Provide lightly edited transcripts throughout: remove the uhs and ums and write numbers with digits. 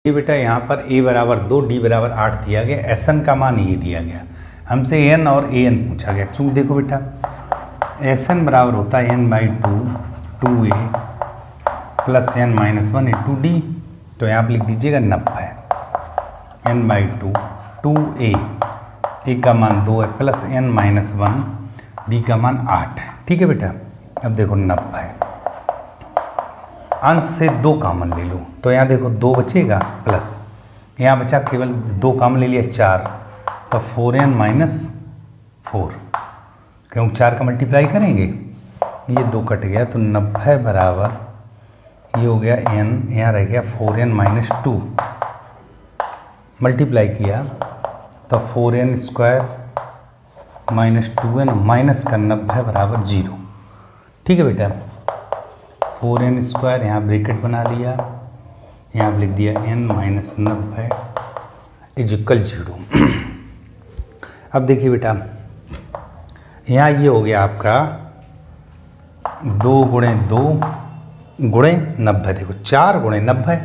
ये बेटा यहाँ पर a बराबर 2 d बराबर 8 दिया गया, एस एन का मान ये दिया गया, हमसे n और a n पूछा गया। चूँकि देखो बेटा एस एन बराबर होता है n/2 2a plus n-1 into D, तो यहाँ पर लिख दीजिएगा 90 n/2 2a, a का मान 2 है प्लस n-1 d का मान 8 है। ठीक है बेटा, अब देखो 90 अंश से 2 कॉमन ले लो, तो यहाँ देखो 2 बचेगा प्लस यहाँ बचा केवल 2 कॉमन ले लिया 4, तो 4n-4, क्योंकि 4 का मल्टीप्लाई करेंगे, ये 2 कट गया, तो 90 बराबर ये हो गया n, यहाँ रह गया 4n-2, मल्टीप्लाई किया तो 4n² - 2n माइनस का 90 बराबर 0। ठीक है बेटा, 4n² यहाँ ब्रैकेट बना लिया, यहाँ लिख दिया n-90 इक्वल 0। अब देखिए बेटा यहाँ ये हो गया आपका 2 × 2 × 90, देखो 4 × 90,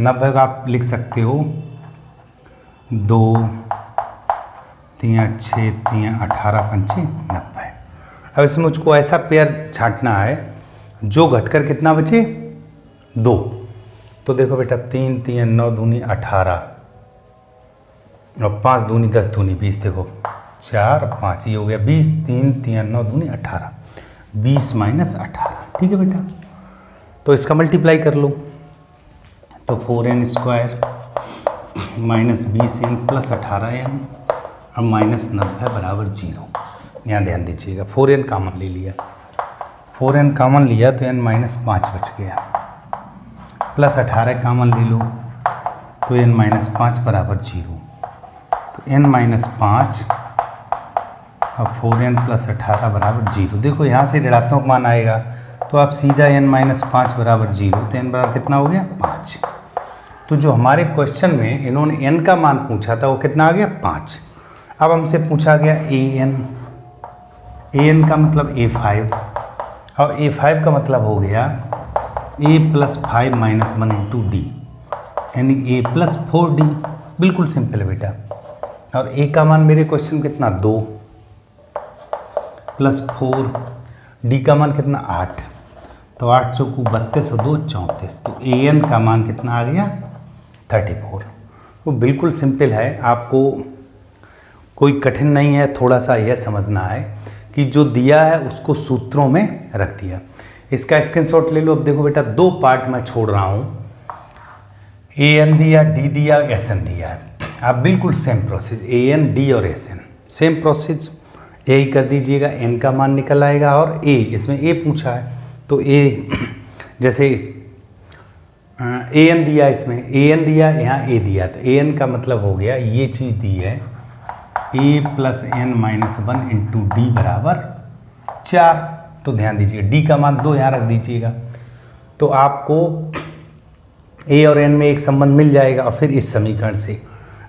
90 का आप लिख सकते हो 2 3 6 3 18 5 90। अब इसमें मुझको ऐसा पेयर छांटना है जो घटकर कितना बचे 2, तो देखो बेटा 3 3 9 दूनी 18 और 5 दूनी 10 दूनी 20, देखो 4 5 ये हो गया 20, 3 3 9 दूनी 18, 20 - 18। ठीक है बेटा, तो इसका मल्टीप्लाई कर लो, तो 4n² - 20n प्लस 18n और -90 बराबर 0। यहाँ ध्यान दीजिएगा 4n कॉमन ले लिया, 4n कॉमन लिया तो n-5 बच गया, प्लस 18 कॉमन ले लो तो n-5 बराबर 0, तो n-5 और 4n प्लस 18 बराबर 0। देखो यहाँ से ऋणात्मक मान आएगा तो आप सीधा n-5 बराबर 0, तो n बराबर कितना हो गया 5। तो जो हमारे क्वेश्चन में इन्होंने n का मान पूछा था वो कितना आ गया 5। अब हमसे पूछा गया an का मतलब a5, और a5 का मतलब हो गया a + 5 - 1 इंटू डी, यानी a + 4d। बिल्कुल सिंपल है बेटा, और a का मान मेरे क्वेश्चन में कितना 2 + 4, d का मान कितना 8, तो 8 चौकू 32 और 2 34, तो an का मान कितना आ गया 34। वो बिल्कुल सिंपल है, आपको कोई कठिन नहीं है, थोड़ा सा यह समझना है कि जो दिया है उसको सूत्रों में रख दिया। इसका स्क्रीनशॉट ले लो। अब देखो बेटा 2 पार्ट मैं छोड़ रहा हूँ, an दिया, d दिया, sn दिया है। आप बिल्कुल सेम प्रोसेस an, d और sn सेम प्रोसेस यही कर दीजिएगा, n का मान निकल आएगा, और a इसमें a पूछा है तो a जैसे an दिया, इसमें an दिया, यहाँ a दिया, तो an का मतलब हो गया ये चीज़ दी है a + n-1 इंटू डी बराबर 4। तो ध्यान दीजिए d का मान 2 यहाँ रख दीजिएगा, तो आपको a और n में एक संबंध मिल जाएगा, और फिर इस समीकरण से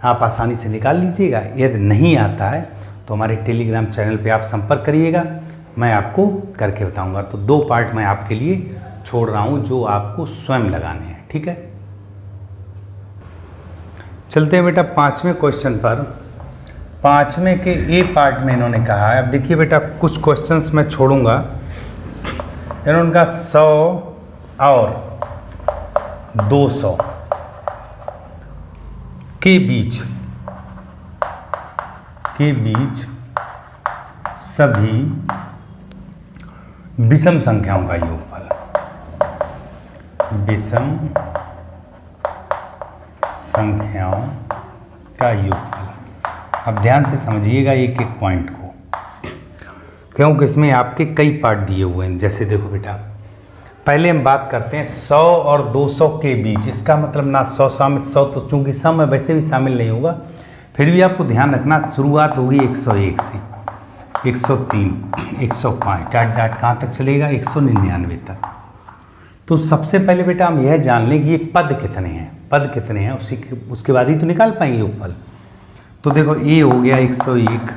आप आसानी से निकाल लीजिएगा। यदि नहीं आता है तो हमारे टेलीग्राम चैनल पे आप संपर्क करिएगा, मैं आपको करके बताऊंगा। तो 2 पार्ट मैं आपके लिए छोड़ रहा हूँ जो आपको स्वयं लगाने हैं। ठीक है, चलते हैं बेटा 5वें क्वेश्चन पर। 5वें के ए पार्ट में इन्होंने कहा है, अब देखिए बेटा कुछ क्वेश्चंस मैं छोड़ूंगा। इन्होंने कहा 100 और 200 के बीच सभी विषम संख्याओं का योगफल, विषम संख्याओं का योगफल। अब ध्यान से समझिएगा एक एक पॉइंट को, क्योंकि इसमें आपके कई पार्ट दिए हुए हैं। जैसे देखो बेटा पहले हम बात करते हैं 100 और 200 के बीच। इसका मतलब ना 100 शामिल, 100 तो चूंकि सम में वैसे भी शामिल नहीं होगा, फिर भी आपको ध्यान रखना शुरुआत होगी 101 से, 103, 105, डाट कहाँ तक चलेगा 199 तक। तो सबसे पहले बेटा हम यह जान लें कि ये पद कितने हैं, पद कितने हैं, उसके बाद ही तो निकाल पाएंगे योगफल। तो देखो a हो गया 101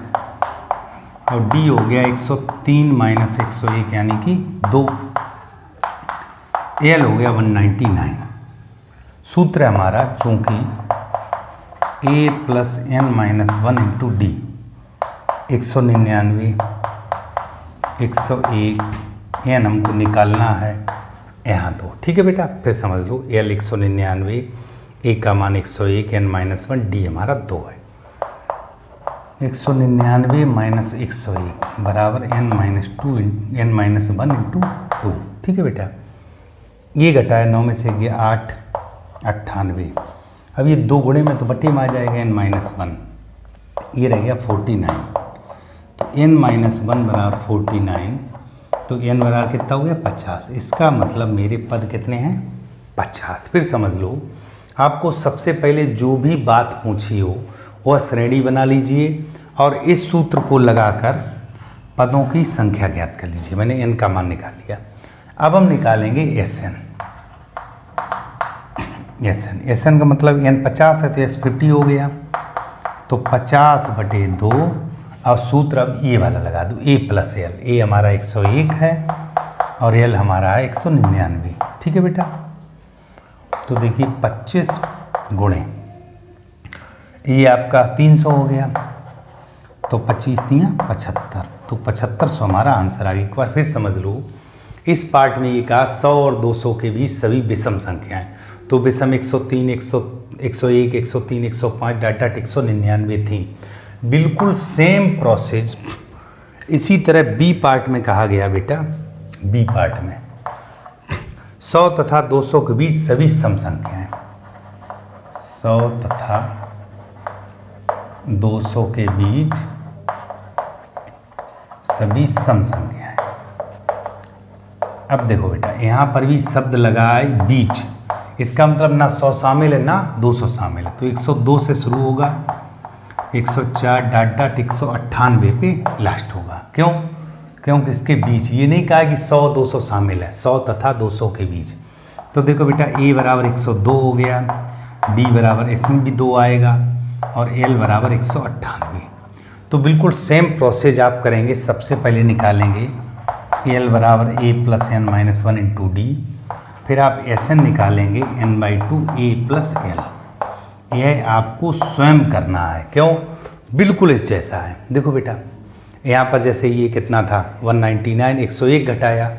और d हो गया 103 - 101 यानी कि 2, l हो गया 199। सूत्र है हमारा चूंकि a plus n minus 1 into D, 199 101 n हमको निकालना है यहाँ तो, ठीक है बेटा। फिर समझ लो l 199, a का मान 101, n माइनस 1, डी हमारा 2 है। 199 माइनस 101 बराबर n minus 2 n minus 1 into 2, ठीक है बेटा। ये घटाया 9 में से गया 8, 98। अब ये 2 गुणे में तो बट्टे में आ जाएगा n माइनस 1, ये रह गया 49। तो n माइनस 1 बराबर 49, तो n बराबर कितना हो गया 50। इसका मतलब मेरे पद कितने हैं 50। फिर समझ लो, आपको सबसे पहले जो भी बात पूछी हो वह श्रेणी बना लीजिए और इस सूत्र को लगाकर पदों की संख्या ज्ञात कर लीजिए। मैंने n का मान निकाल लिया। अब हम निकालेंगे SN। SN का मतलब n 50 है तो S 50 हो गया, तो 50/2 और सूत्र अब ये वाला लगा दूँ, a प्लस एल। a हमारा 101 है और l हमारा है 199, ठीक है बेटा। तो देखिए 25 गुणे ये आपका 300 हो गया, तो 25 3 75, तो 7500 हमारा आंसर आ गया। एक बार फिर समझ लो, इस पार्ट में ये कहा 100 और 200 के बीच सभी विषम संख्याएं, तो विषम 103 101 103 105 डाटा 199 थी। बिल्कुल सेम प्रोसेस इसी तरह बी पार्ट में कहा गया बेटा। बी पार्ट में 100 तथा 200 के बीच सभी सम संख्याएं, 100 तथा 200 के बीच सभी सम संख्याएं। अब देखो बेटा, यहाँ पर भी शब्द लगाए बीच, इसका मतलब ना 100 शामिल है ना 200 शामिल है, तो 102 से शुरू होगा, 104 डाट 198 पे लास्ट होगा। क्यों? क्योंकि इसके बीच ये नहीं कहा कि 100 200 शामिल है, 100 तथा 200 के बीच। तो देखो बेटा a बराबर 102 हो गया, d बराबर इसमें भी 2 आएगा और l बराबर 198। तो बिल्कुल सेम प्रोसेस आप करेंगे। सबसे पहले निकालेंगे l बराबर a plus n minus 1 into D, फिर आप SN निकालेंगे n/2 a प्लस l। यह आपको स्वयं करना है। क्यों? बिल्कुल इस जैसा है। देखो बेटा यहाँ पर जैसे ये कितना था 199, 101 घटाया,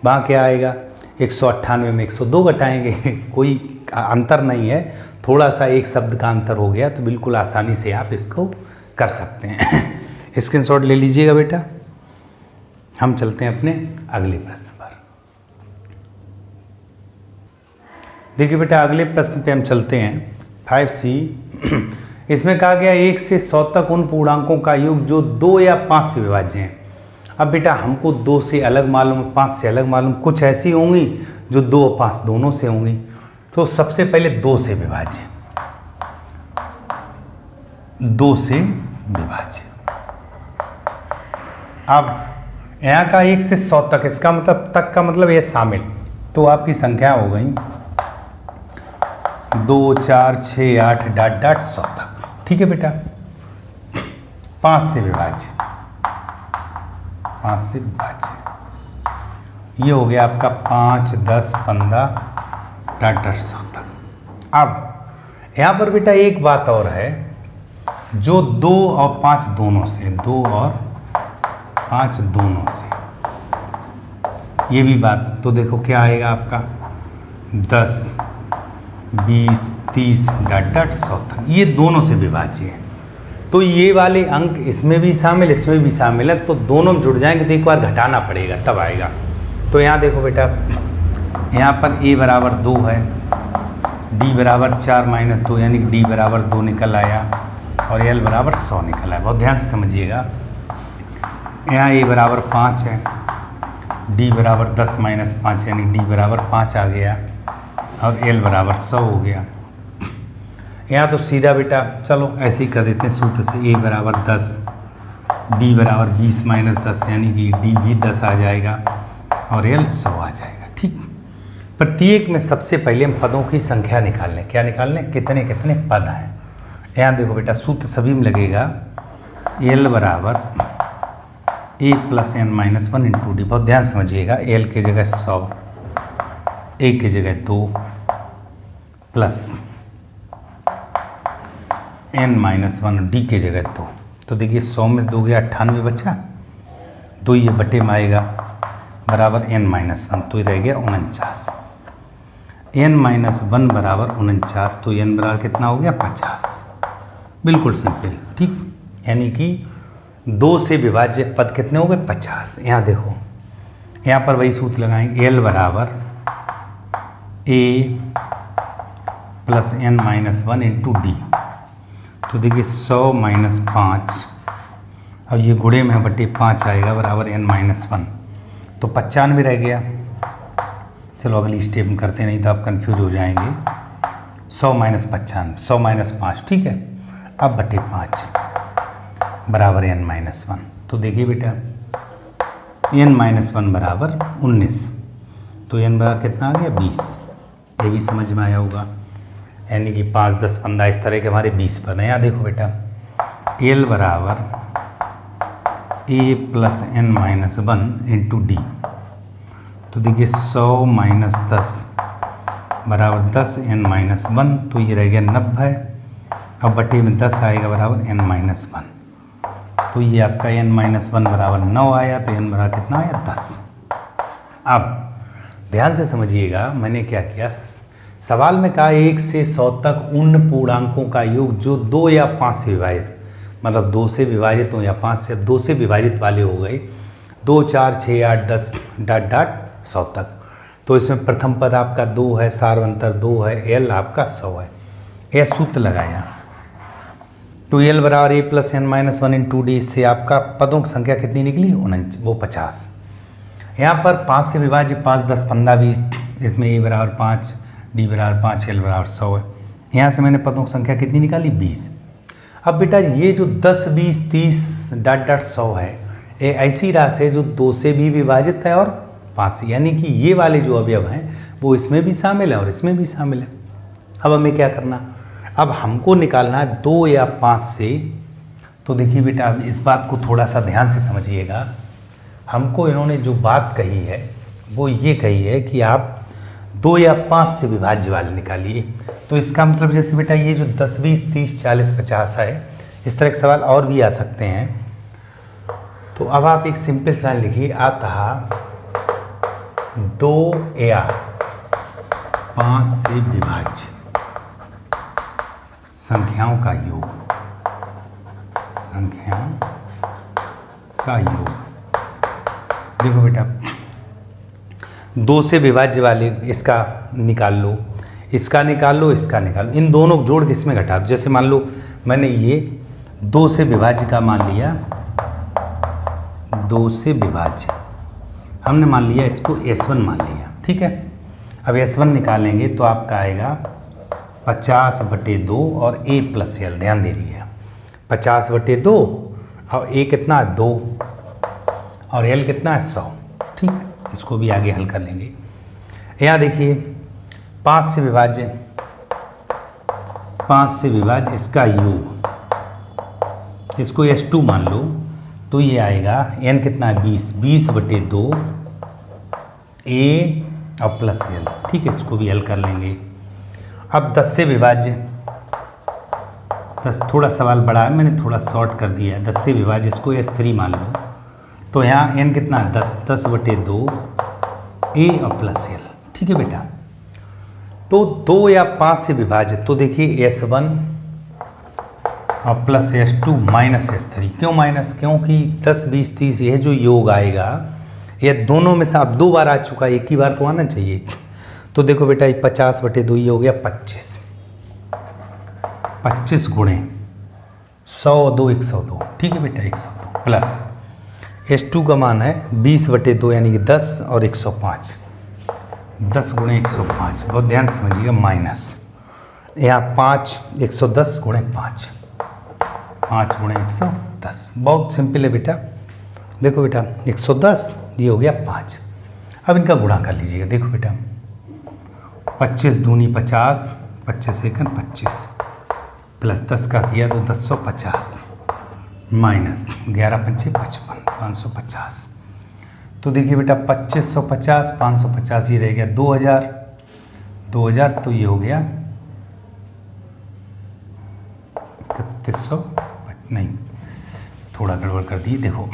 वहाँ क्या आएगा 198 में 102 घटाएंगे। कोई अंतर नहीं है, थोड़ा सा एक शब्द का अंतर हो गया, तो बिल्कुल आसानी से आप इसको कर सकते हैं। स्क्रीनशॉट ले लीजिएगा बेटा। हम चलते हैं अपने अगले प्रश्न पर। देखिए बेटा अगले प्रश्न पे हम चलते हैं 5C। इसमें कहा गया 1 से 100 तक उन पूर्णांकों का योग जो 2 या 5 से विभाज्य हैं। अब बेटा हमको 2 से अलग मालूम, 5 से अलग मालूम, कुछ ऐसी होंगी जो 2 और 5 दोनों से होंगी। तो सबसे पहले 2 से विभाज्य, 2 से विभाज्य। अब यहाँ का 1 से 100 तक, इसका मतलब तक का मतलब ये शामिल, तो आपकी संख्या हो गई 2 4 6 8 डाट 100 तक, ठीक है बेटा। 5 से विभाज्य, 5 से विभाज्य, ये हो गया आपका 5 10 15 डाट 100 तक। अब यहाँ पर बेटा एक बात और है, जो 2 और 5 दोनों से, 2 और 5 दोनों से, ये भी बात। तो देखो क्या आएगा आपका 10 20 30 डाट 100 तक, ये दोनों से विभाज्य है। तो ये वाले अंक इसमें भी शामिल, इसमें भी शामिल है, तो दोनों जुड़ जाएंगे तो एक बार घटाना पड़ेगा तब आएगा। तो यहाँ देखो बेटा, यहाँ पर a बराबर 2 है, d बराबर 4 माइनस 2 यानी d बराबर 2 निकल आया और l बराबर 100 निकल आया। बहुत ध्यान से समझिएगा। यहाँ a बराबर 5 है, d बराबर 10 माइनस 5 यानी d बराबर 5 आ गया और l बराबर 100 हो गया। यहाँ तो सीधा बेटा चलो ऐसे ही कर देते हैं सूत्र से, a बराबर 10, d बराबर 20 माइनस 10 यानी कि d भी 10 आ जाएगा और l 100 आ जाएगा। ठीक, प्रत्येक में सबसे पहले हम पदों की संख्या निकाल लें। क्या निकाल लें? कितने कितने पद हैं। यहाँ देखो बेटा सूत्र सभी में लगेगा, l बराबर a plus n minus 1 into D. बहुत ध्यान समझिएगा, l की जगह 100, a की जगह 2, प्लस n-1 डी के जगह 2। तो देखिए 100 में 2 गया 98 बचा, 2 ये बटे में आएगा बराबर n-1, तो ये रह गया 49। n-1 बराबर 49, तो n बराबर कितना हो गया 50। बिल्कुल सिंपल, ठीक। यानी कि 2 से विभाज्य पद कितने हो गए 50। यहाँ देखो, यहाँ पर वही सूत्र लगाएंगे, l बराबर a plus n-1 into D. तो देखिए 100 माइनस 5, अब ये गुणे में बटे 5 आएगा बराबर n-1, तो 95 रह गया। चलो अगली स्टेप में करते नहीं तो आप कंफ्यूज हो जाएंगे। 100 माइनस 95, 100 माइनस 5, ठीक है। अब बटे 5 बराबर n-1। तो देखिए बेटा n-1 बराबर 19, तो n बराबर कितना आ गया 20। ये भी समझ में आया होगा, यानी कि 5, 10, 15 इस तरह के हमारे 20 पद हैं। यहाँ देखो बेटा l बराबर a plus n-1 into D. तो देखिए 100 माइनस 10 बराबर 10 n-1, तो ये रह गया 90। अब बटे में 10 आएगा बराबर n-1, तो ये आपका n-1 बराबर 9 आया, तो n बराबर कितना आया 10। अब ध्यान से समझिएगा, मैंने क्या किया, सवाल में कहा 1 से 100 तक उन पूर्णांकों का योग जो 2 या 5 से विभाजित, मतलब 2 से विभाजित हो या 5 से, 2 से विभाजित वाले हो गए 2, 4, 6, 8, 10 डॉट डॉट 100 तक। तो इसमें प्रथम पद आपका 2 है, सार्वंतर 2 है, l आपका 100 है। यह सूत्र लगाया, तो l बराबर a plus n-1 into D. इससे आपका पदों की संख्या कितनी निकली, वो 50। यहाँ पर 5 से विभाज्य 5, 10, 15, 20, इसमें a बराबर 5, d बराबर 5, l बराबर 100 है। यहाँ से मैंने पदों की संख्या कितनी निकाली 20। अब बेटा ये जो 10, 20, 30 डॉट डॉट 100 है, ये ऐसी राशि है जो 2 से भी विभाजित है और 5 से, यानी कि ये वाले जो अवयव हैं वो इसमें भी शामिल है और इसमें भी शामिल है। अब हमें क्या करना, अब हमको निकालना है 2 या 5 से। तो देखिए बेटा अब इस बात को थोड़ा सा ध्यान से समझिएगा। हमको इन्होंने जो बात कही है वो ये कही है कि आप 2 या 5 से विभाज्य वाले निकालिए। तो इसका मतलब जैसे बेटा ये जो 10, 20, 30, 40, 50 है, इस तरह के सवाल और भी आ सकते हैं। तो अब आप एक सिंपल सवाल लिखिए, अतः 2 या 5 से विभाज्य संख्याओं का योग, संख्याओं का योग। देखो बेटा 2 से विभाज्य वाले इसका निकाल लो, इसका निकाल लो, इसका निकाल लो, इन दोनों को जोड़ के इसमें घटा दो। जैसे मान लो मैंने ये 2 से विभाज्य का मान लिया, 2 से विभाज्य हमने मान लिया, इसको S1 मान लिया, ठीक है। अब S1 निकालेंगे तो आपका आएगा 50/2 और a प्लस l। ध्यान दे रही है 50/2 और a कितना है 2 और l कितना है 100, ठीक है। इसको भी आगे हल कर लेंगे। यहाँ देखिए 5 से विभाज्य, 5 से विभाज्य इसका योग, इसको S2 मान लो, तो ये आएगा n कितना है 20, 20/2 a और प्लस l, ठीक है। इसको भी हल कर लेंगे। अब 10 से विभाज्य, 10 थोड़ा सवाल बड़ा है, मैंने थोड़ा शॉर्ट कर दिया है। 10 से विभाज्य इसको S3 मान लो, तो यहाँ n कितना है 10, 10/2 a और प्लस l, ठीक है बेटा। तो 2 या 5 से विभाजित, तो देखिए S1 और प्लस S2 माइनस S3। क्यों माइनस, क्योंकि 10, 20, 30 यह जो योग आएगा ये दोनों में से अब 2 बार आ चुका है, एक ही बार तो आना चाहिए। तो देखो बेटा 50/2 ये हो गया 25, 25 गुणे 100/2 102, ठीक है बेटा 102, प्लस S2 का मान है 20/2 यानी कि 10 और 105, 10 गुणे 105, बहुत ध्यान से समझिएगा, माइनस यहाँ 5, 110 गुणे 5, 5 गुणे 110। बहुत सिंपल है बेटा। देखो बेटा 110 ये हो गया 5। अब इनका गुणा कर लीजिएगा। देखो बेटा 25 दूनी 50, 25 एकन 25, प्लस 10 का किया तो 1050, माइनस 11 पंचे 55, 550। तो देखिए बेटा 2550, 550 ये रह गया 2000, 2000 तो ये हो गया 3600 नहीं, थोड़ा गड़बड़ कर दिए। देखो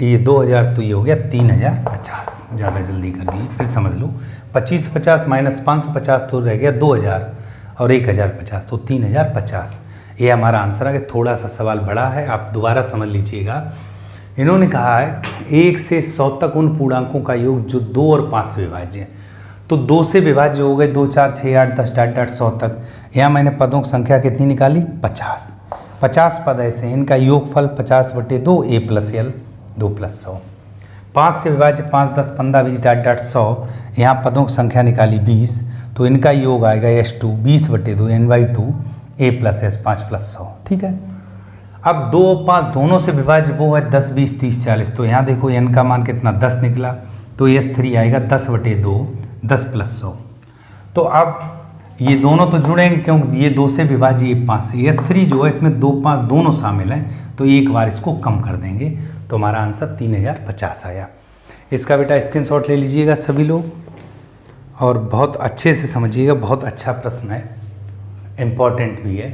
ये 2000 तो ये हो गया 3050, ज़्यादा जल्दी कर दिए, फिर समझ लो। 2550 माइनस 550 तो रह गया 2000 और 1050 तो 3050। ये हमारा आंसर है। कि थोड़ा सा सवाल बड़ा है, आप दोबारा समझ लीजिएगा। इन्होंने कहा है 1 से 100 तक उन पूर्णांकों का योग जो 2 और 5 से विभाज्य है। तो 2 से विभाज्य हो गए 2, 4, 6, 8, 10 डॉट डॉट 100 तक। यहाँ मैंने पदों की संख्या कितनी निकाली? 50। 50 पद ऐसे हैं, इनका योगफल 50/2 a + l 2 + 100। 5 से विभाज्य 5, 10, 15, 20 डॉट डॉट 100। यहाँ पदों की संख्या निकाली 20, तो इनका योग आएगा s2 20/2 n/2 a + s 5 + 100। ठीक है। अब 2 और 5 दोनों से विभाज्य वो है 10, 20, 30, 40। तो यहाँ देखो n का मान कितना 10 निकला, तो s3 आएगा 10/2 10 + 100। तो अब ये दोनों तो जुड़ेंगे क्योंकि ये 2 से विभाज्य, ये 5 से। s3 जो है इसमें 2, 5 दोनों शामिल हैं, तो एक बार इसको कम कर देंगे, तो हमारा आंसर 3050 आया। इसका बेटा स्क्रीनशॉट ले लीजिएगा सभी लोग और बहुत अच्छे से समझिएगा। बहुत अच्छा प्रश्न है, इम्पॉर्टेंट भी है।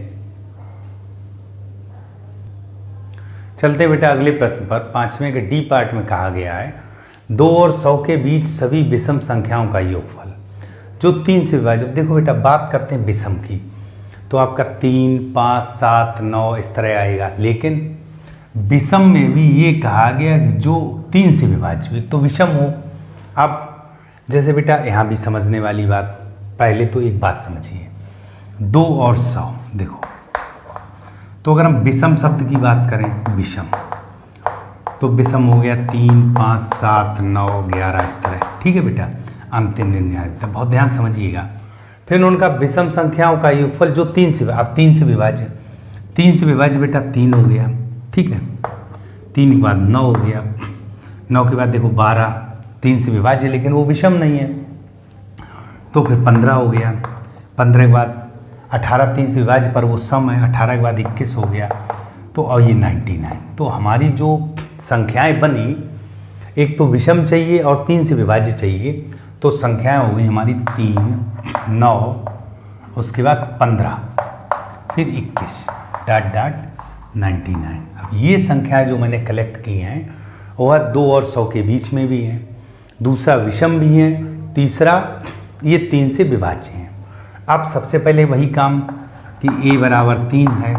चलते बेटा अगले प्रश्न पर। 5वें के डी पार्ट में कहा गया है 2 और 100 के बीच सभी विषम संख्याओं का योगफल जो 3 से विभाज्य। देखो बेटा बात करते हैं विषम की, तो आपका 3, 5, 7, 9 इस तरह आएगा। लेकिन विषम में भी ये कहा गया कि जो 3 से विभाज्य हुई तो विषम हो। अब जैसे बेटा यहाँ भी समझने वाली बात, पहले तो एक बात समझिए, 2 और 100। देखो तो अगर हम विषम शब्द की बात करें, विषम तो विषम हो गया 3, 5, 7, 9, 11 इस तरह। ठीक है बेटा, अंतिम 99। बहुत ध्यान समझिएगा। फिर उनका विषम संख्याओं का योगफल जो 3 से, अब 3 से विभाज्य, 3 से विभाज्य बेटा 3 हो गया। ठीक है, 3 के बाद 9 हो गया, 9 के बाद देखो 12 3 से विभाज्य लेकिन वो विषम नहीं है, तो फिर 15 हो गया। 15 के बाद 18 3 से विभाज्य पर वो सम है, 18 के बाद 21 हो गया, तो और ये 99। तो हमारी जो संख्याएं बनी, एक तो विषम चाहिए और 3 से विभाज्य चाहिए, तो संख्याएं हो गई हमारी 3, 9, उसके बाद 15, फिर 21 डॉट डॉट 99। अब ये संख्याएं जो मैंने कलेक्ट की हैं वह 2 और 100 के बीच में भी हैं, दूसरा विषम भी है, तीसरा ये 3 से विभाज्य हैं। अब सबसे पहले वही काम कि a बराबर 3 है,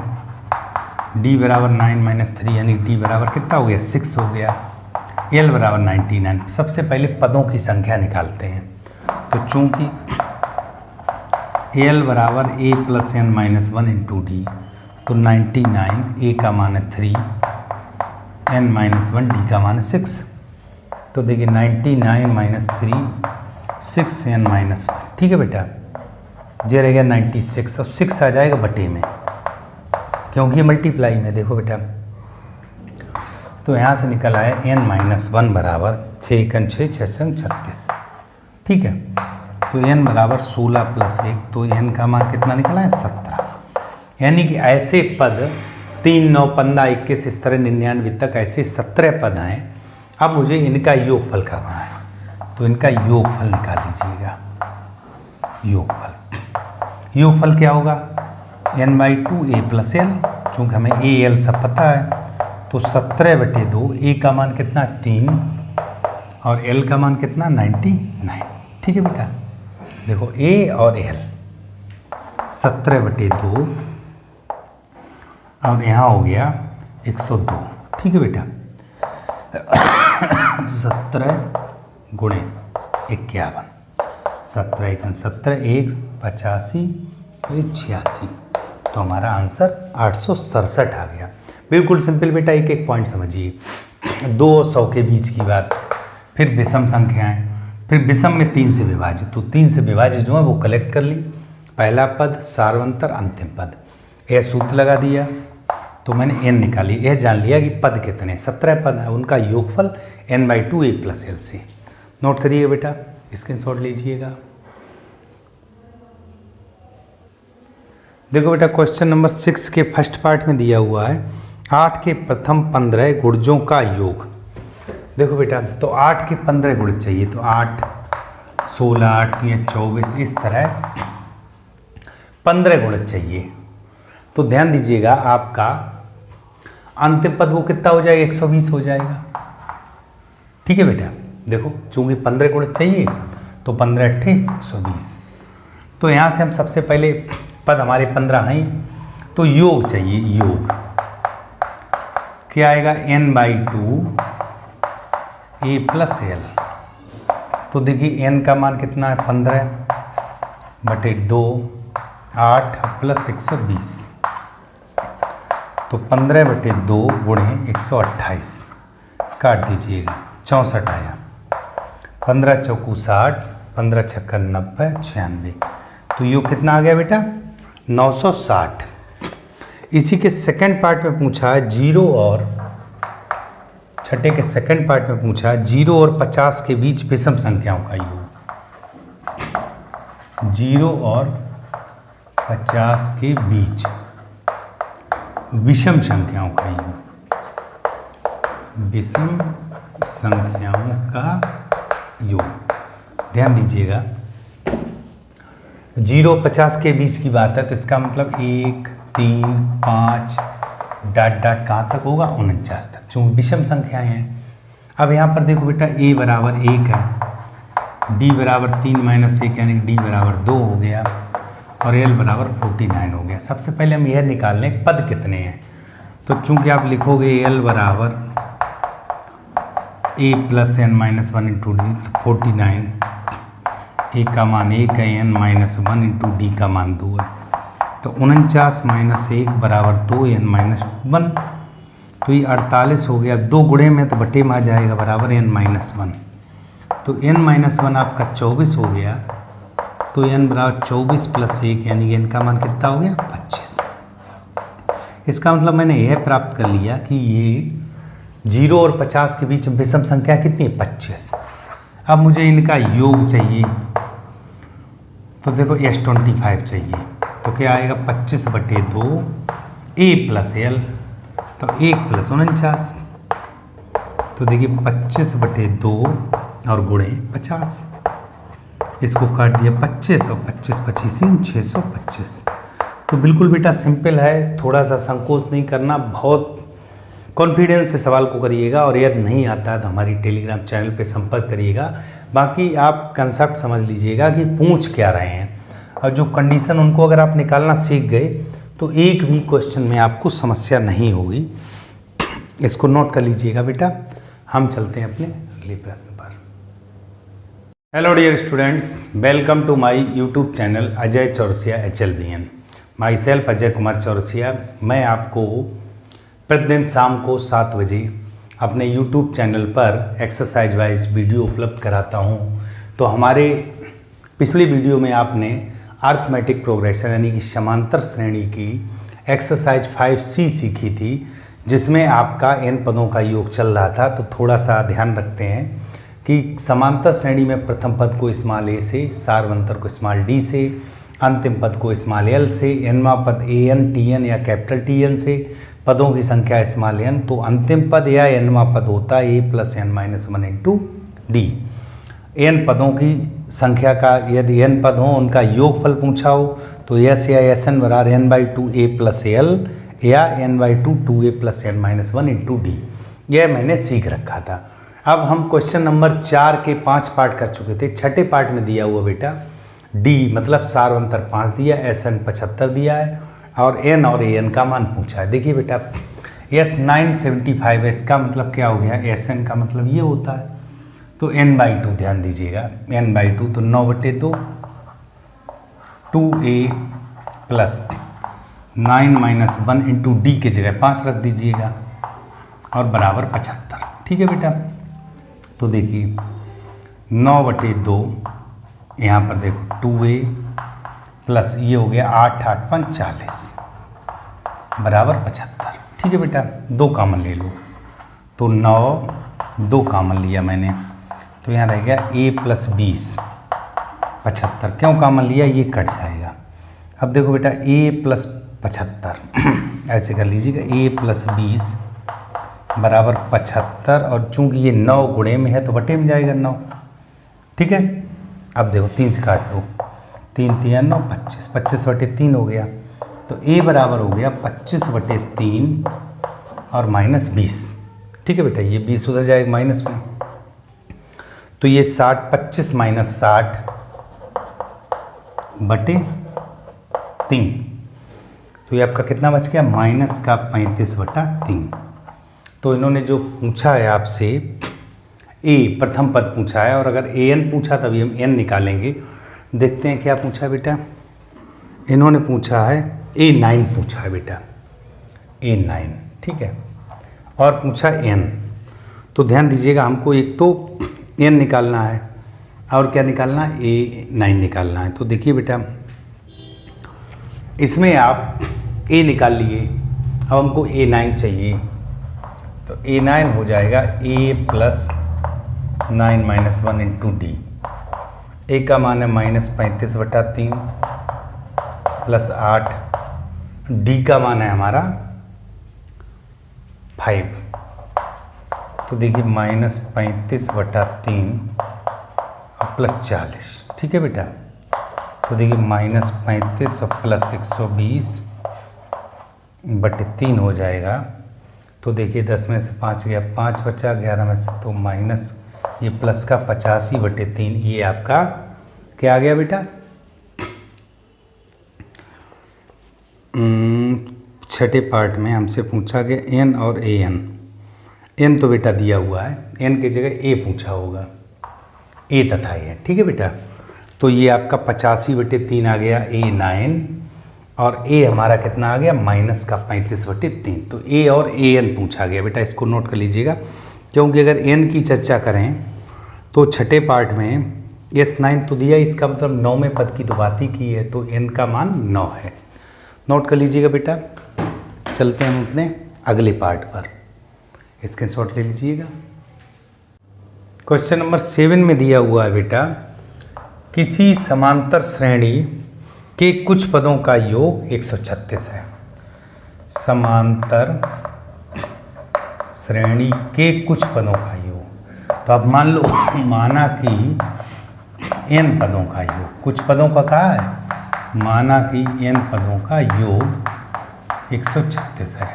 d बराबर 9 - 3 यानी d बराबर कितना हो गया 6 हो गया, l बराबर 99। सबसे पहले पदों की संख्या निकालते हैं। तो चूंकि l बराबर a + n - 1 × d, तो 99 a का मान है 3, n - 1 d का मान है 6। तो देखिए 99 - 3 6 n - 1। ठीक है बेटा, ये रह गया 96 और 6 आ जाएगा बटे में क्योंकि मल्टीप्लाई में। देखो बेटा तो यहाँ से निकल आया n - 1 बराबर 6 × 6 = 6 × 36। ठीक है, तो n बराबर 16 + 1, तो n का मान कितना निकला है 17। यानी कि ऐसे पद 3, 9, 15, 21 इस तरह 99 तक ऐसे 17 पद हैं। अब मुझे इनका योगफल करना है, तो इनका योगफल निकाल लीजिएगा। योगफल क्या होगा n/2 a + l, चूँकि हमें a l सब पता है, तो 17/2 a का मान कितना 3 और l का मान कितना 99। ठीक है बेटा, देखो a और l 17/2 और यहाँ हो गया 102। ठीक है बेटा, 17 × 51, 17 × 17 1 85 1 86, तो हमारा आंसर 867 आ गया। बिल्कुल सिंपल बेटा, एक एक पॉइंट समझिए। 2 और 100 के बीच की बात, फिर विषम संख्याएं, फिर विषम में 3 से विभाज्य, तो 3 से विभाज्य जो है वो कलेक्ट कर ली। पहला पद, सार्वंतर, अंतिम पद, यह सूत्र लगा दिया, तो मैंने n निकाली। यह जान लिया कि पद कितने, 17 पद है, उनका योगफल n/2 a + l से। नोट करिएगा बेटा, स्क्रीनशॉट लीजिएगा। देखो बेटा क्वेश्चन नंबर 6 के फर्स्ट पार्ट में दिया हुआ है 8 के प्रथम 15 गुणजों का योग। देखो बेटा, तो 8 के 15 गुण चाहिए, तो 8 16 8 3 24 इस तरह 15 गुण चाहिए। तो ध्यान दीजिएगा आपका अंतिम पद वो कितना हो जाएगा, 120 हो जाएगा। ठीक है बेटा, देखो चूंकि 15 गुण चाहिए तो 15 अट्ठे 120। तो यहाँ से हम सबसे पहले पद हमारे 15 हैं, तो योग चाहिए। योग क्या आएगा, n/2 a प्लस एल। तो देखिए n का मान कितना है, 15/2 8 प्लस 120। तो 15/2 गुणे 128 काट दीजिएगा, 64 आया। 15 चौकू 60, 15 छक्का 90, 96। तो योग कितना आ गया बेटा, 960। इसी के सेकंड पार्ट में पूछा है 0 और छठे के सेकंड पार्ट में पूछा है 0 और 50 के बीच विषम संख्याओं का योग। 0 और 50 के बीच विषम संख्याओं का योग। विषम संख्याओं का योग, ध्यान दीजिएगा 0-50 के बीच की बात है, तो इसका मतलब 1 3 5 डॉट डॉट कहाँ तक होगा, 49 तक, चूँकि विषम संख्याएं हैं। अब यहाँ पर देखो बेटा a बराबर 1 है, d बराबर 3 - 1 यानी d बराबर 2 हो गया, और l बराबर 49 हो गया। सबसे पहले हम यह निकाल लें पद कितने हैं। तो चूँकि आप लिखोगे l बराबर a plus n - 1 into D, तो 49, a का मान 1 है, n - 1 इंटू डी का मान 2 है, तो 49 - 1 बराबर 2 n - 1। तो ये 48 हो गया, 2 गुणे में तो बटे में आ जाएगा, बराबर n - 1। तो n - 1 आपका 24 हो गया। तो n बराबर 24 प्लस 1 यानी कि n का मान कितना हो गया, 25। इसका मतलब मैंने यह प्राप्त कर लिया कि ये 0 और 50 के बीच विषम संख्या कितनी है, 25। अब मुझे इनका योग चाहिए, तो देखो S25 चाहिए। तो क्या आएगा, 25/2 a प्लस एल, तो 1 प्लस 49। तो देखिए 25/2 और गुणे 50, इसको काट दिया 25 और 25 625। तो बिल्कुल बेटा सिंपल है, थोड़ा सा संकोच नहीं करना, बहुत कॉन्फिडेंस से सवाल को करिएगा, और यदि नहीं आता है तो हमारी टेलीग्राम चैनल पे संपर्क करिएगा। बाकी आप कंसेप्ट समझ लीजिएगा कि पूछ क्या रहे हैं, और जो कंडीशन उनको अगर आप निकालना सीख गए तो एक भी क्वेश्चन में आपको समस्या नहीं होगी। इसको नोट कर लीजिएगा बेटा। हम चलते हैं अपने अगले प्रश्न पर। Hello dear students, welcome to my YouTube channel Ajay Chaurasia HLBN। Myself Ajay Kumar Chaurasia. मैं आपको प्रतिदिन शाम को 7 बजे अपने यूट्यूब चैनल पर एक्सरसाइज वाइज वीडियो उपलब्ध कराता हूं। तो हमारे पिछली वीडियो में आपने अर्थमेटिक प्रोग्रेशन यानी कि समांतर श्रेणी की एक्सरसाइज 5C सीखी थी, जिसमें आपका n पदों का योग चल रहा था। तो थोड़ा सा ध्यान रखते हैं कि समांतर श्रेणी में प्रथम पद को स्मॉल a से, सार्वंतर को स्मॉल d से, अंतिम पद को स्मॉल l से, nवां पद an tn या कैपिटल Tn से, पदों की संख्या स्मॉल n, तो अंतिम पद या nवां पद होता है a plus n - 1 into D. n पदों की संख्या का यदि n पद हों उनका योगफल पूछा हो तो s या sn बराबर n/2 a प्लस l या n/2 2a plus n - 1 into D. यह मैंने सीख रखा था। अब हम क्वेश्चन नंबर 4 के 5 पार्ट कर चुके थे। छठे पार्ट में दिया हुआ बेटा d मतलब सार्वंतर 5 दिया, sn 75 दिया है, और n और an का मान पूछा है। देखिए बेटा s 975 है, इसका मतलब क्या हो गया, sn का मतलब ये होता है। तो n/2 ध्यान दीजिएगा, n/2 तो 9/2 2a प्लस 9 - 1 इंटू डी के जगह 5 रख दीजिएगा, और बराबर 75। ठीक है बेटा। तो देखिए 9/2 यहाँ पर देखो 2a प्लस ये हो गया 8 × 8 = 40 बराबर 75। ठीक है बेटा, 2 कॉमन ले लो, तो 9 2 कॉमन लिया मैंने, तो यहाँ रह गया a प्लस 20 75। क्यों कॉमन लिया, ये कट जाएगा। अब देखो बेटा a प्लस 75 ऐसे कर लीजिएगा, a प्लस 20 बराबर 75, और चूंकि ये 9 गुणे में है तो बटे में जाएगा 9। ठीक है। अब देखो 3 से काट लो, 3 × 3 = 9 25, 25/3 हो गया। तो a बराबर हो गया 25/3 और -20। ठीक है बेटा, ये 20 उधर जाएगा माइनस में, तो ये 60, 25 - 60/3, तो ये आपका कितना बच गया, -35/3। तो इन्होंने जो पूछा है आपसे a प्रथम पद पूछा है, और अगर an पूछा तभी हम n निकालेंगे। देखते हैं क्या पूछा है बेटा। इन्होंने पूछा है A9 पूछा है बेटा, A9, ठीक है, और पूछा n। तो ध्यान दीजिएगा, हमको एक तो n निकालना है और क्या निकालना है, A9 निकालना है। तो देखिए बेटा, इसमें आप a निकाल लिए, अब हमको A9 चाहिए, तो A9 हो जाएगा a + 9 - 1 × d। a का मान है -35/3 + 8, d का मान है हमारा 5। तो देखिए -35/3 और +40, ठीक है बेटा। तो देखिए -35 और +120/3 हो जाएगा। तो देखिए 10 में से 5 गया, 5 बचा, 11 में से तो माइनस, ये प्लस का 85/3, ये आपका क्या आ गया बेटा, छठे पार्ट में हमसे पूछा गया n और an। n तो बेटा दिया हुआ है, n की जगह a पूछा होगा, a तथा a, ठीक है बेटा। तो ये आपका 85/3 आ गया A9, और a हमारा कितना आ गया, -35/3। तो a और an पूछा गया बेटा, इसको नोट कर लीजिएगा, क्योंकि अगर n की चर्चा करें तो छठे पार्ट में S9 तो दिया, इसका मतलब 9वें पद की तो बात ही की है, तो n का मान 9 है। नोट कर लीजिएगा बेटा। चलते हैं हम अपने अगले पार्ट पर, स्क्रीनशॉट ले लीजिएगा। क्वेश्चन नंबर 7 में दिया हुआ है बेटा, किसी समांतर श्रेणी के कुछ पदों का योग 136 है। समांतर श्रेणी के कुछ पदों का योग, तो अब मान लो माना कि n पदों का योग, कुछ पदों का कहा है, माना कि n पदों का योग 136 है,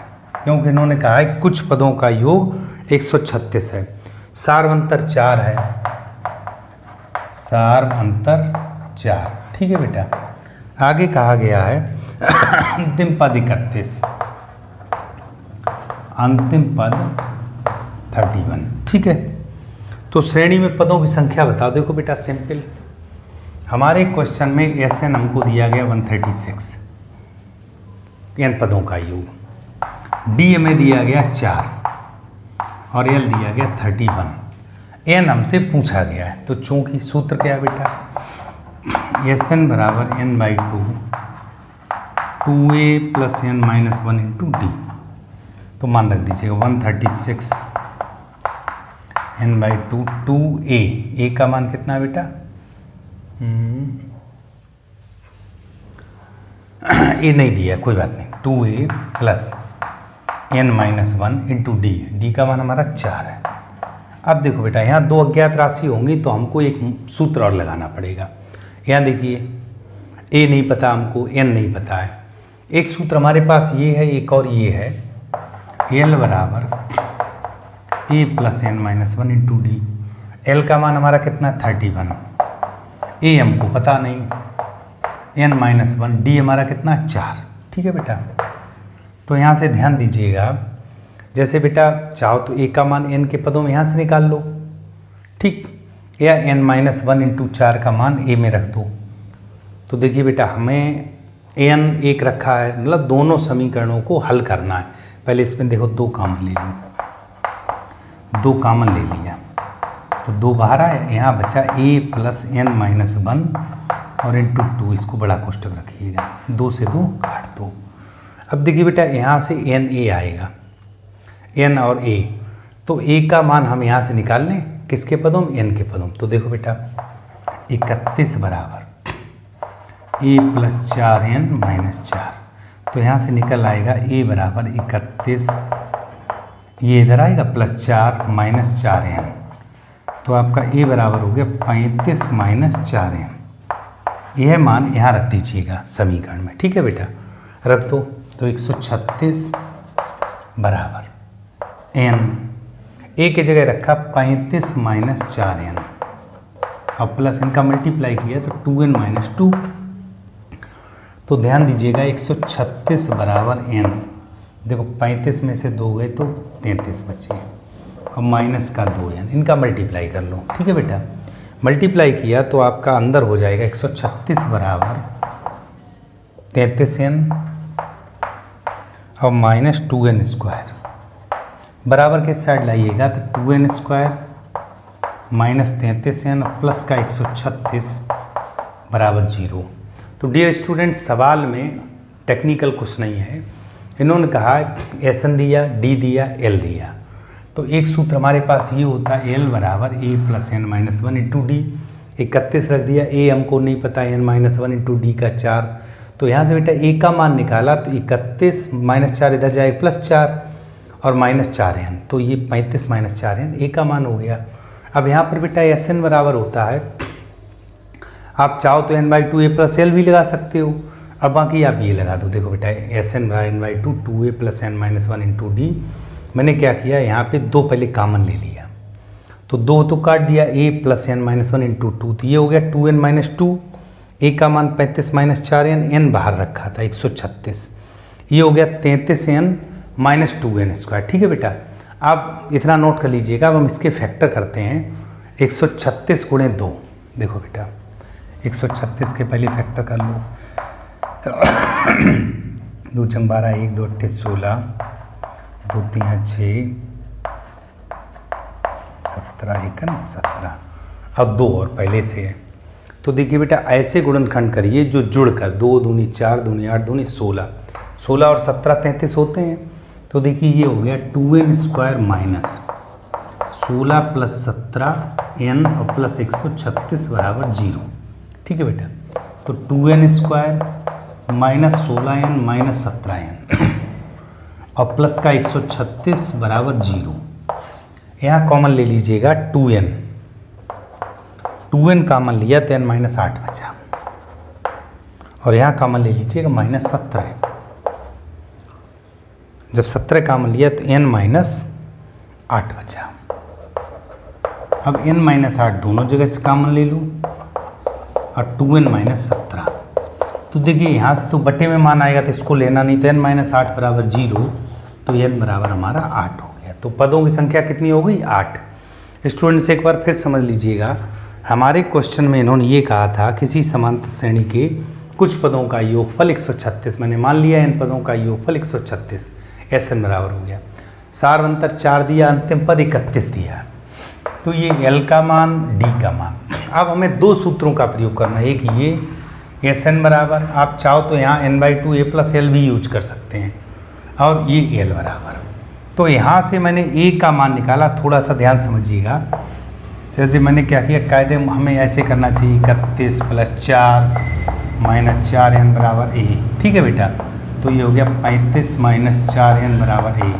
क्योंकि इन्होंने कहा है कुछ पदों का योग 136 है। सार्वंतर 4 है, सार्वंतर 4, ठीक है बेटा। आगे कहा गया है अंतिम पद 31, अंतिम पद 31, ठीक है। तो श्रेणी में पदों की संख्या बताओ। देखो बेटा सिंपल, हमारे क्वेश्चन में SN हमको दिया गया 136 n पदों का योग, D में दिया गया 4 और L दिया गया 31, n हमसे पूछा गया है। तो चूंकि सूत्र क्या है बेटा, SN बराबर n/2 2a + n - 1 × d। तो मान रख दीजिएगा 136 n/2 2a, a का मान कितना है बेटा, ए नहीं दिया, कोई बात नहीं, 2a + n - 1 × d, d का मान हमारा 4 है। अब देखो बेटा, यहाँ दो अज्ञात राशि होंगी तो हमको एक सूत्र और लगाना पड़ेगा। यहाँ देखिए a नहीं पता हमको, n नहीं पता है, एक सूत्र हमारे पास ये है, एक और ये है, l बराबर a + n - 1 × d। l का मान हमारा कितना है 31, a हमको पता नहीं, n - 1, d हमारा कितना है 4, ठीक है बेटा। तो यहाँ से ध्यान दीजिएगा, जैसे बेटा चाहो तो a का मान n के पदों में यहाँ से निकाल लो, ठीक, या n - 1 × 4 का मान a में रख दो। तो देखिए बेटा, हमें n एक रखा है, मतलब दोनों समीकरणों को हल करना है। पहले इसमें देखो 2 कॉमन ले लो, 2 कॉमन ले लिया तो 2 बाहर आया, यहाँ बचा a + n - 1 और × 2, इसको बड़ा कोष्टक रखिएगा, 2 से 2 काट दो। अब देखिए बेटा, यहाँ से n a आएगा, n और a, तो a का मान हम यहाँ से निकाल लें, किसके पदों में, n के पदों में। तो देखो बेटा 31 बराबर a + 4n - 4, तो यहाँ से निकल आएगा a बराबर 31, ये इधर आएगा +4 - 4n, तो आपका a बराबर हो गया 35 - 4n। यह मान यहाँ रख दीजिएगा समीकरण में, ठीक है बेटा। रख दो तो 136 बराबर n, a की जगह रखा 35 माइनस 4n और प्लस इनका मल्टीप्लाई किया तो 2n माइनस 2। तो ध्यान दीजिएगा 136 बराबर n, देखो 35 में से 2 गए तो 33 बचे और माइनस का 2n, इनका मल्टीप्लाई कर लो। ठीक है बेटा, मल्टीप्लाई किया तो आपका अंदर हो जाएगा 136 बराबर 33n और माइनस 2n स्क्वायर बराबर किस साइड लाइएगा तो 2n square minus 33n plus का 136 बराबर 0। तो डियर स्टूडेंट, सवाल में टेक्निकल कुछ नहीं है, इन्होंने कहा SN दिया, D दिया, L दिया, तो एक सूत्र हमारे पास ये होता है L बराबर A plus n minus 1 into D. 31 रख दिया, A हमको नहीं पता, n माइनस 1 इंटू डी का 4, तो यहाँ से बेटा A का मान निकाला तो 31 माइनस 4 इधर जाएगा प्लस 4 और माइनस 4n, तो ये 35 माइनस 4n A का मान हो गया। अब यहाँ पर बेटा SN बराबर होता है, आप चाहो तो n/2 A प्लस L भी लगा सकते हो, अब बाकी आप ये लगा दो। देखो बेटा SN n/2 2A plus n minus 1 into D, मैंने क्या किया यहाँ पे 2 पहले कॉमन ले लिया तो 2 तो काट दिया, A plus n minus 1 into 2, तो ये हो गया 2n माइनस 2, A का मान 35 माइनस 4n, n बाहर रखा था 136, ये हो गया 33n माइनस 2n स्क्वायर। ठीक है बेटा, अब इतना नोट कर लीजिएगा। अब हम इसके फैक्टर करते हैं 136 गुणे 2। देखो बेटा 136 के पहले फैक्टर कर लो, 2 चंग 12, 1 2 8 16, 2 3 6 17 1 17, अब 2 और पहले से है। तो देखिए बेटा ऐसे गुणनखंड करिए जो जुड़कर 2 दूनी 4 दूनी 8 दूनी 16, 16 और 17 33 होते हैं। तो देखिए ये हो गया 2n square minus 16 plus 17 n और प्लस 136 बराबर 0। ठीक है बेटा, तो 2n square minus 16n minus 17n और प्लस का 136 बराबर 0। यहाँ कॉमन ले लीजिएगा 2n, 2n कॉमन लिया तो n माइनस 8 बचा और यहाँ कॉमन ले लीजिएगा माइनस 17, जब 17 कॉमन लिया तो n माइनस 8 बचा। अब n माइनस 8 दोनों जगह से कॉमन ले लूँ और 2n माइनस 17, तो देखिए यहाँ से तो बटे में मान आएगा तो इसको लेना नहीं, तो n माइनस 8 बराबर 0, तो n बराबर हमारा 8 हो गया। तो पदों की संख्या कितनी हो गई 8। स्टूडेंट्स एक बार फिर समझ लीजिएगा, हमारे क्वेश्चन में इन्होंने ये कहा था किसी समांतर श्रेणी के कुछ पदों का योगफल 136, मैंने मान लिया इन पदों का योगफल 136, SN बराबर हो गया। सारवंतर 4 दिया, अंतिम पद 31 दिया, तो ये L का मान, D का मान। अब हमें 2 सूत्रों का प्रयोग करना है, एक ये SN बराबर, आप चाहो तो यहाँ n/2 A प्लस L भी यूज कर सकते हैं, और ये L बराबर। तो यहाँ से मैंने A का मान निकाला, थोड़ा सा ध्यान समझिएगा। जैसे मैंने क्या किया, कायदे हमें ऐसे करना चाहिए 31 प्लस 4 माइनस 4n बराबर A। ठीक है बेटा, तो ये हो गया 35 माइनस 4n बराबर A।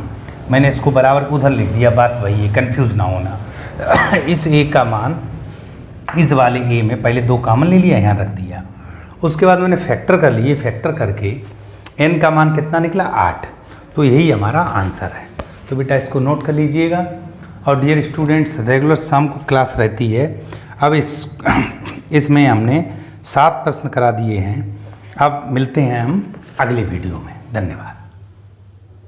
मैंने इसको बराबर को उधर लिख दिया, बात वही है, कन्फ्यूज़ ना होना। इस A का मान इस वाले A में पहले 2 कॉमन ले लिया, यहाँ रख दिया, उसके बाद मैंने फैक्टर कर लिए, फैक्टर करके n का मान कितना निकला 8, तो यही हमारा आंसर है। तो बेटा इसको नोट कर लीजिएगा। और डियर स्टूडेंट्स, रेगुलर शाम को क्लास रहती है, अब इसमें हमने 7 प्रश्न करा दिए हैं। अब मिलते हैं हम अगले वीडियो में। धन्यवाद।